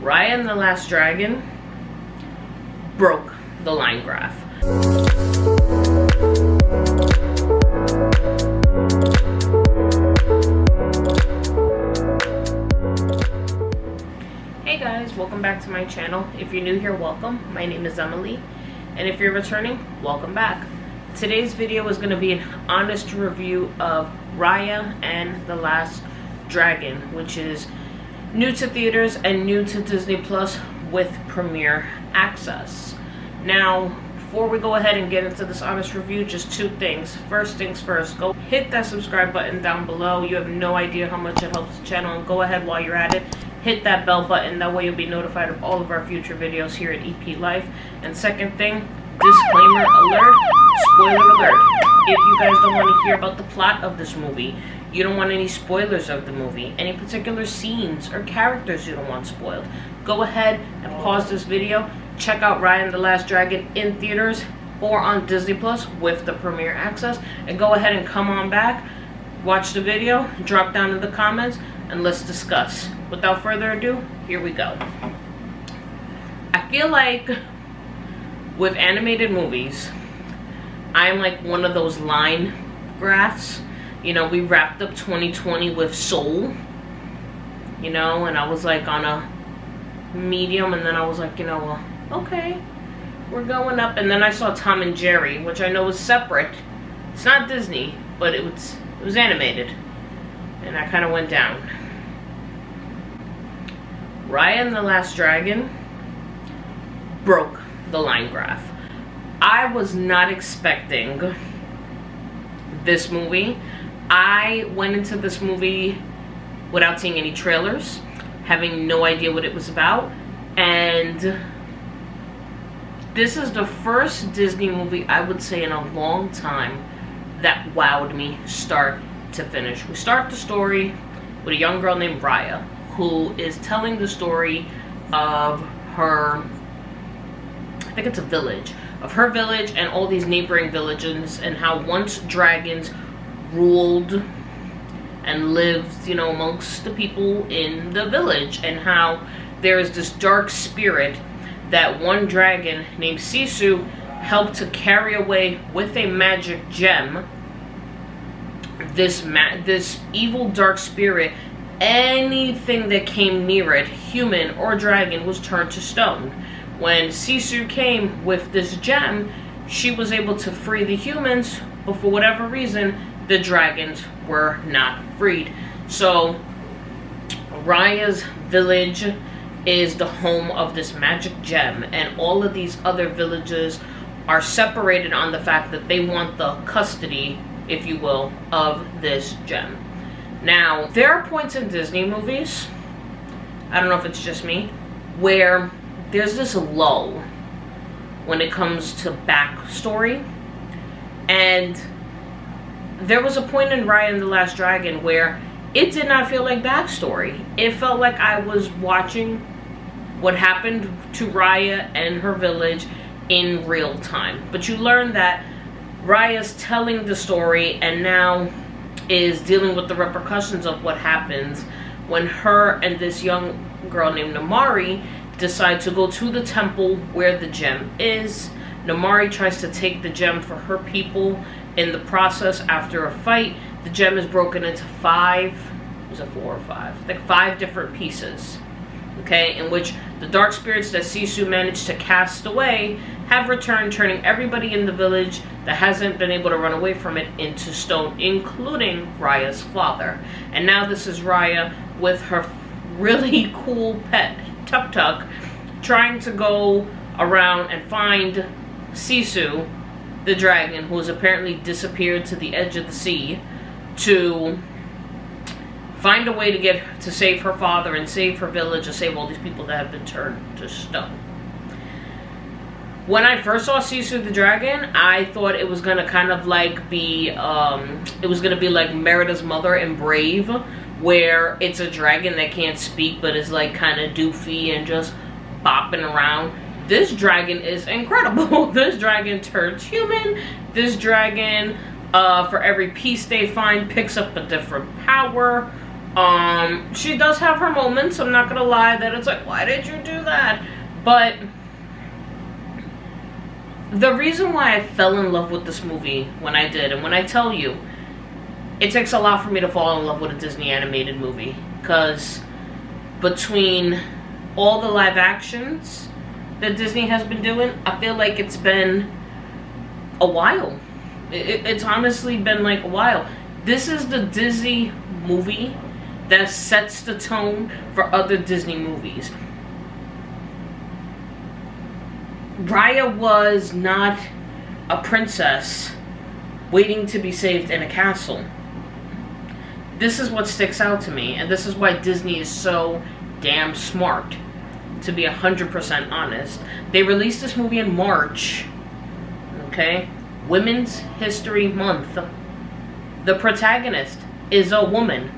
Raya and the Last Dragon broke the line graph. Hey guys, welcome back to my channel. If you're new here, welcome. My name is Emily, and if you're returning, welcome back. Today's video is going to be an honest review of Raya and the Last Dragon, which is new to theaters and new to Disney Plus with premiere access. Now, before we go ahead and get into this honest review, just two things. First things first, go hit that subscribe button down below. You have no idea how much it helps the channel, and go ahead while you're at it, hit that bell button. That way you'll be notified of all of our future videos here at EP Life. And second thing, disclaimer alert, spoiler alert. If you guys don't want to hear about the plot of this movie, you don't want any spoilers of the movie, any particular scenes or characters you don't want spoiled, go ahead and pause this video, check out Raya and the Last Dragon in theaters or on Disney Plus with the premiere access, and go ahead and come on back, watch the video, drop down in the comments, and let's discuss. Without further ado, here we go. I feel like with animated movies, I'm like one of those line graphs. You know, we wrapped up 2020 with Soul, you know, and I was like on a medium, and then I was like, you know, okay, we're going up. And then I saw Tom and Jerry, which I know is separate. It's not Disney, but it was animated, and I kind of went down. Raya and the Last Dragon broke the line graph. I was not expecting this movie. I went into this movie without seeing any trailers, having no idea what it was about, and this is the first Disney movie I would say in a long time that wowed me start to finish. We start the story with a young girl named Raya, who is telling the story of her, I think it's a village, of her village and all these neighboring villages, and how once dragons ruled and lived, you know, amongst the people in the village, and how there is this dark spirit that one dragon named Sisu helped to carry away with a magic gem. This evil dark spirit, anything that came near it, human or dragon, was turned to stone. When Sisu came with this gem, she was able to free the humans, but for whatever reason, the dragons were not freed. So Raya's village is the home of this magic gem, and all of these other villages are separated on the fact that they want the custody, if you will, of this gem. Now, there are points in Disney movies, I don't know if it's just me, where there's this lull when it comes to backstory, and there was a point in Raya and the Last Dragon where it did not feel like backstory. It felt like I was watching what happened to Raya and her village in real time. But you learn that Raya's telling the story and now is dealing with the repercussions of what happens when her and this young girl named Namari decide to go to the temple where the gem is. Namari tries to take the gem for her people. In the process, after a fight, the gem is broken into 5, was it 4 or 5? I think 5 different pieces, okay, in which the dark spirits that Sisu managed to cast away have returned, turning everybody in the village that hasn't been able to run away from it into stone, including Raya's father. And now this is Raya with her really cool pet, Tuk Tuk, trying to go around and find Sisu, the dragon, who has apparently disappeared to the edge of the sea, to find a way to save her father and save her village and save all these people that have been turned to stone. When I first saw Sisu the dragon, I thought it was gonna kind of like be, it was gonna be like Merida's mother in Brave, where it's a dragon that can't speak but is like kind of doofy and just bopping around. This dragon is incredible. This dragon turns human. This dragon, for every piece they find, picks up a different power. She does have her moments. I'm not gonna lie that it's like, why did you do that? But the reason why I fell in love with this movie when I did, and when I tell you, it takes a lot for me to fall in love with a Disney animated movie, because between all the live actions that Disney has been doing, I feel like it's been a while. It's honestly been like a while. This is the Disney movie that sets the tone for other Disney movies. Raya was not a princess waiting to be saved in a castle. This is what sticks out to me, and this is why Disney is so damn smart, to be 100% honest. They released this movie in March, okay? Women's History Month. The protagonist is a woman.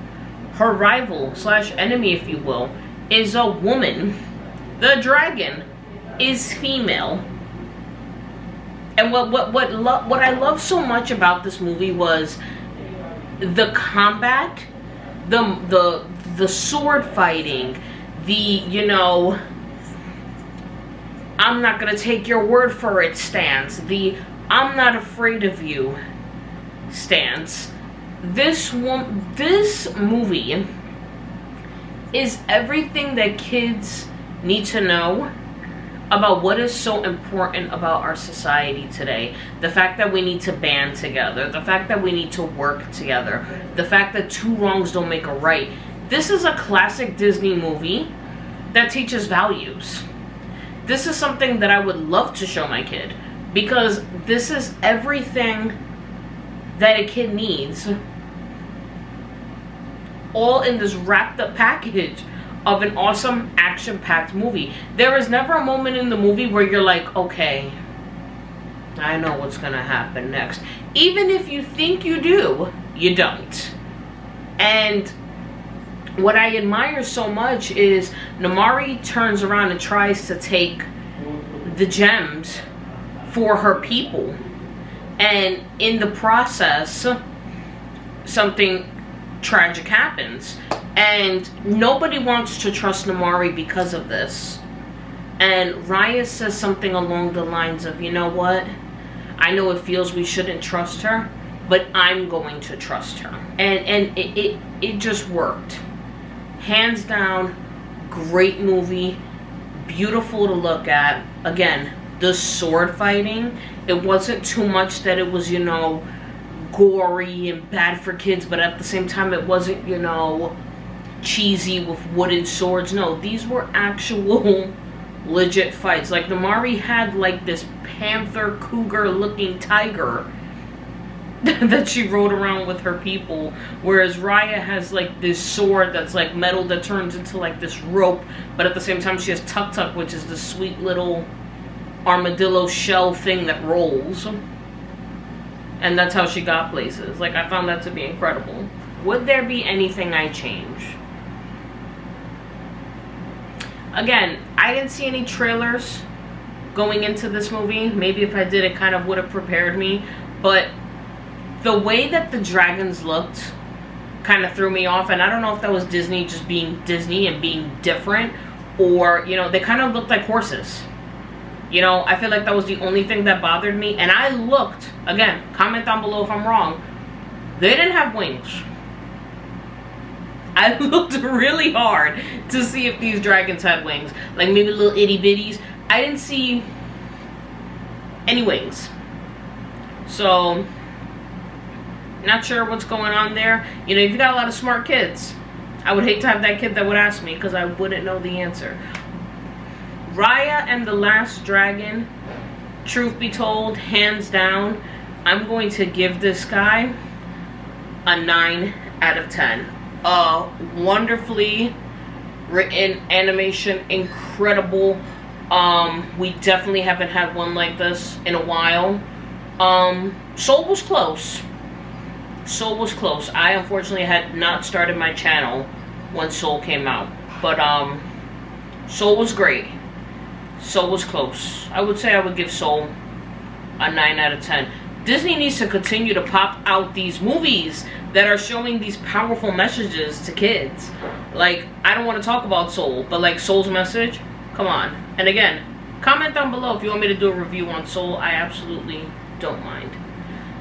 Her rival slash enemy, if you will, is a woman. The dragon is female. And what I love so much about this movie was the combat, the sword fighting, the, you know, I'm not gonna take your word for it stance, the I'm not afraid of you stance. This movie is everything that kids need to know about what is so important about our society today. The fact that we need to band together, the fact that we need to work together, the fact that two wrongs don't make a right. This is a classic Disney movie that teaches values. This is something that I would love to show my kid, because this is everything that a kid needs, all in this wrapped up package of an awesome action-packed movie. There is never a moment in the movie where you're like, okay, I know what's gonna happen next. Even if you think you do, you don't. And what I admire so much is Namari turns around and tries to take the gems for her people, and in the process something tragic happens, and nobody wants to trust Namari because of this. And Raya says something along the lines of, you know what, I know it feels we shouldn't trust her, but I'm going to trust her. And it just worked. Hands down, great movie, beautiful to look at. Again, the sword fighting, it wasn't too much that it was, you know, gory and bad for kids, but at the same time it wasn't, you know, cheesy with wooden swords. No, these were actual legit fights. Like, Namari had like this panther cougar looking tiger that she rode around with her people, whereas Raya has like this sword that's like metal that turns into like this rope, but at the same time she has Tuk Tuk, which is the sweet little armadillo shell thing that rolls, and that's how she got places. Like, I found that to be incredible. Would there be anything I change? Again, I didn't see any trailers going into this movie. Maybe if I did, it kind of would have prepared me, but the way that the dragons looked kind of threw me off, and I don't know if that was Disney just being Disney and being different, or, you know, they kind of looked like horses. You know, I feel like that was the only thing that bothered me. And I looked, again, comment down below if I'm wrong, they didn't have wings. I looked really hard to see if these dragons had wings, like maybe little itty bitties. I didn't see any wings, so not sure what's going on there. You know, if you got a lot of smart kids, I would hate to have that kid that would ask me, because I wouldn't know the answer. Raya and the Last Dragon, truth be told, hands down, I'm going to give this guy a 9 out of 10. Wonderfully written animation, incredible. We definitely haven't had one like this in a while. Soul was close. Soul was close. I unfortunately had not started my channel when Soul came out, but Soul was great. Soul was close. I would say I would give Soul a 9 out of 10. Disney needs to continue to pop out these movies that are showing these powerful messages to kids. Like, I don't want to talk about Soul, but like Soul's message, come on. And again, comment down below if you want me to do a review on Soul. I absolutely don't mind.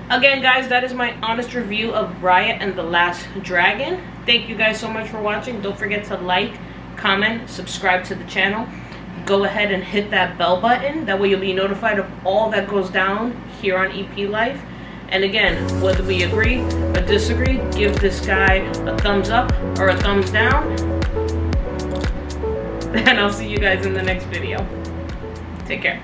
Again, guys, that is my honest review of Raya and the Last Dragon. Thank you guys so much for watching. Don't forget to like, comment, subscribe to the channel. Go ahead and hit that bell button. That way you'll be notified of all that goes down here on EP Life. And again, whether we agree or disagree, give this guy a thumbs up or a thumbs down. And I'll see you guys in the next video. Take care.